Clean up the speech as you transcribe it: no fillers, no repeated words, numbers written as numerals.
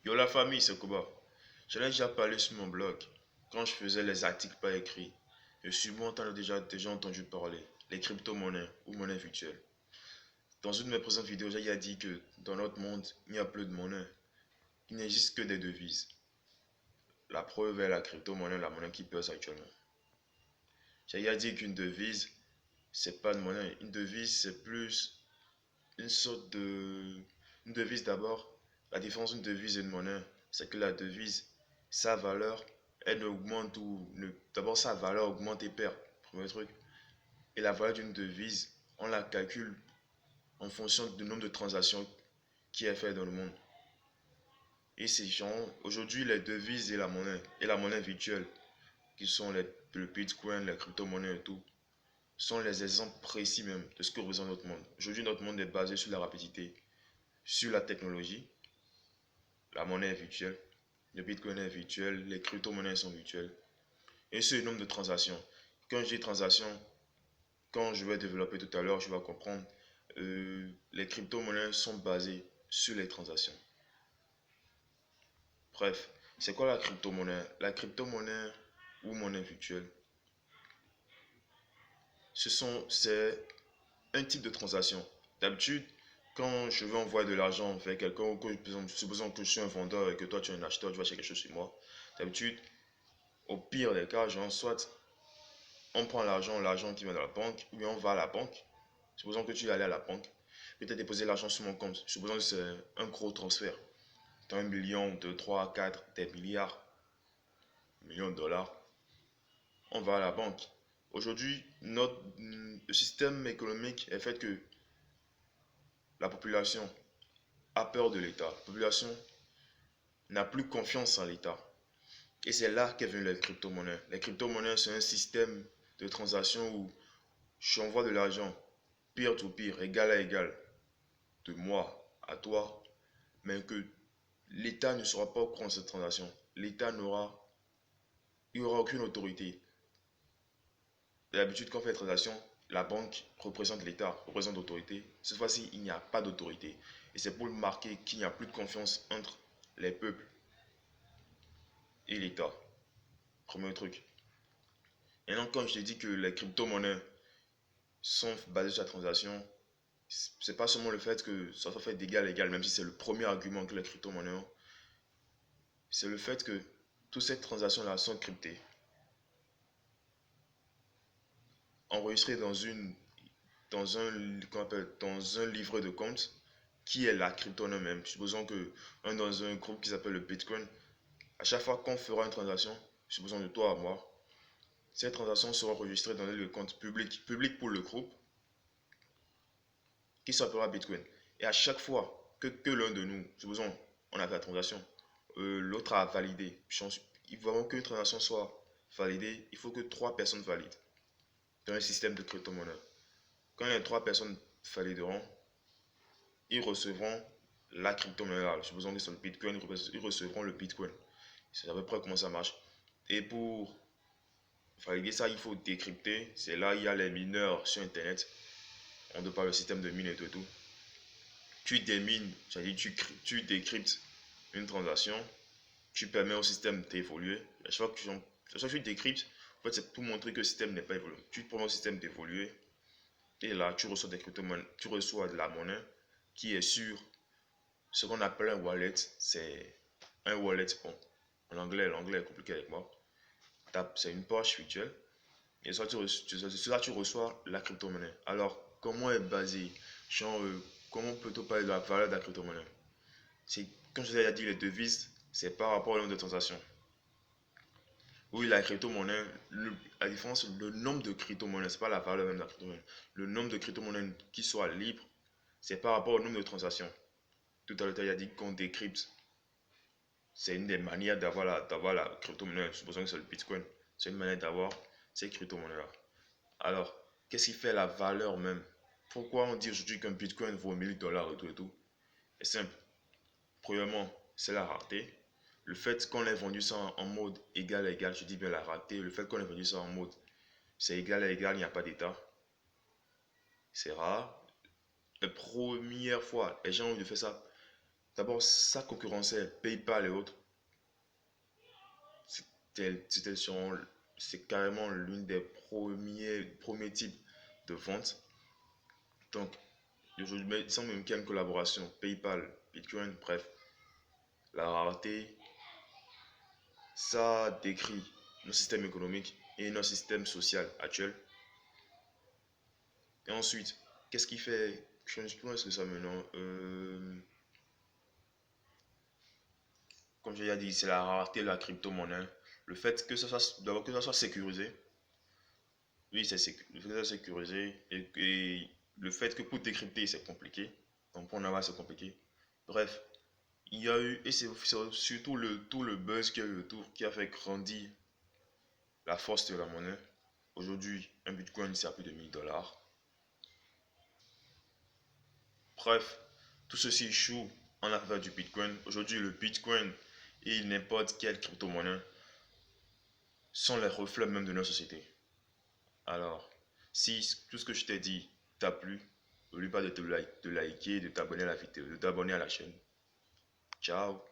Yo la famille, c'est Koba. J'en ai déjà parlé sur mon blog, quand je faisais les articles pas écrits. Et sûrement t'en as déjà entendu parler, les crypto-monnaies ou monnaies virtuelles. Dans une de mes présentes vidéos, j'ai dit que dans notre monde, il n'y a plus de monnaie. Il n'existe que des devises. La preuve est la crypto-monnaie, la monnaie qui pèse actuellement. J'ai dit qu'une devise, c'est pas de monnaie. Une devise, c'est plus une sorte de... Une devise d'abord, la différence d'une devise et une monnaie, c'est que la devise, sa valeur, elle augmente ou... D'abord, sa valeur augmente et perd, premier truc. Et la valeur d'une devise, on la calcule en fonction du nombre de transactions qui est fait dans le monde. Et ces gens, aujourd'hui, les devises et la monnaie virtuelle, qui sont le Bitcoin, les crypto-monnaies et tout, sont les exemples précis même de ce que représente notre monde. Aujourd'hui, notre monde est basé sur la rapidité, sur la technologie. La monnaie est virtuelle, le Bitcoin est virtuel, les crypto-monnaies sont virtuelles. Et sur le nombre de transactions. Quand je dis transactions, quand je vais développer tout à l'heure, je vais comprendre, les crypto-monnaies sont basées sur les transactions. Bref, c'est quoi la crypto-monnaie? La crypto-monnaie ou monnaie virtuelle, c'est un type de transaction. D'habitude, quand je veux envoyer de l'argent vers quelqu'un, ou que, supposons que je suis un vendeur et que toi tu es un acheteur, tu vas acheter quelque chose chez moi. D'habitude, au pire des cas, genre, soit on prend l'argent qui vient de la banque, ou bien on va à la banque. Supposons que tu es allé à la banque, et tu as déposé l'argent sur mon compte. Supposons que c'est un gros transfert. Tu as 1 million, 2, 3, 4, des milliards, millions de dollars. On va à la banque. Aujourd'hui, le système économique est fait que la population a peur de l'État. La population n'a plus confiance en l'État. Et c'est là qu'est venue les crypto-monnaies. Les crypto-monnaies, c'est un système de transaction où j'envoie de l'argent peer-to-peer, égal à égal, de moi à toi, mais que l'État ne sera pas au courant de cette transaction. L'État il n'y aura aucune autorité. D'habitude, quand on fait des transactions, la banque représente l'État, représente l'autorité. Cette fois-ci, il n'y a pas d'autorité. Et c'est pour marquer qu'il n'y a plus de confiance entre les peuples et l'État. Premier truc. Et donc, quand je te dis que les crypto-monnaies sont basées sur la transaction, c'est pas seulement le fait que ça soit fait d'égal à égal, même si c'est le premier argument que les crypto-monnaies ont, c'est le fait que toutes ces transactions-là sont cryptées, enregistrées dans un livret de compte qui est la crypto-monnaie même. Supposons que dans un groupe qui s'appelle le Bitcoin, à chaque fois qu'on fera une transaction, supposons de toi à moi, ces transactions seront enregistrées dans le compte public pour le groupe, qui s'appellera Bitcoin. Et à chaque fois que l'un de nous, supposons, on a fait la transaction, l'autre a validé, il faut vraiment qu'une transaction soit validée, il faut que 3 personnes valident dans un système de crypto-monnaie. Quand les 3 personnes valideront, ils recevront la crypto-monnaie. Supposons que c'est le Bitcoin, ils recevront le Bitcoin. C'est à peu près comment ça marche. Et pour valider ça, il faut décrypter. C'est là il y a les mineurs sur Internet. On ne parle le système de mine et tout. Tu démines, c'est-à-dire tu décryptes une transaction, tu permets au système d'évoluer. À chaque fois que tu décryptes, en fait, c'est pour montrer que le système n'est pas évolué. Tu permets au système d'évoluer et là, tu reçois des crypto-monnaies, tu reçois de la monnaie qui est sur ce qu'on appelle un wallet. C'est un wallet, bon, en anglais, l'anglais est compliqué avec moi. C'est une poche virtuelle et ça, tu reçois la crypto-monnaie. Alors, comment est basé, genre, comment peut-on parler de la valeur de la crypto-monnaie? C'est, comme je vous ai dit, les devises, c'est par rapport au nombre de transactions. Oui, la crypto-monnaie, la différence, le nombre de crypto-monnaies, c'est pas la valeur même de la crypto-monnaie. Le nombre de crypto-monnaies qui soient libres, c'est par rapport au nombre de transactions. Tout à l'heure, il a dit qu'on décrypte. C'est une des manières d'avoir la crypto-monnaie. Supposons que c'est le Bitcoin. C'est une manière d'avoir ces crypto-monnaies-là. Alors, qu'est-ce qui fait la valeur même? Pourquoi on dit aujourd'hui qu'un Bitcoin vaut 1000 $ et tout et tout? C'est simple. Premièrement, c'est la rareté. Le fait qu'on ait vendu ça en mode égal à égal, je dis bien la rareté, le fait qu'on ait vendu ça en mode c'est égal à égal, il n'y a pas d'état. C'est rare. La première fois, les gens ont eu de faire ça D'abord, ça concurrençait PayPal et autres. C'était c'est carrément l'une des premiers types de vente. Donc, aujourd'hui, il semble même qu'il y a une collaboration. PayPal, Bitcoin, bref. La rareté, ça décrit nos systèmes économiques et notre système social actuel. Et ensuite, qu'est-ce qui fait comment est-ce que ça maintenant comme j'ai déjà dit, c'est la rareté de la crypto-monnaie. Le fait que d'abord que ça soit sécurisé. Oui, le fait que ça soit sécurisé et le fait que pour décrypter, c'est compliqué. Donc pour en avoir, c'est compliqué. Bref, il y a eu, et c'est surtout tout le buzz qu'il y a eu autour qui a fait grandir la force de la monnaie. Aujourd'hui, un bitcoin, c'est à plus de 1000 $. Bref, tout ceci joue en affaire du bitcoin. Aujourd'hui, le bitcoin et n'importe quelle crypto-monnaie sont les reflets même de notre société. Alors, si tout ce que je t'ai dit t'a plu, n'oublie pas de liker, de t'abonner à la vidéo, de t'abonner à la chaîne. Ciao.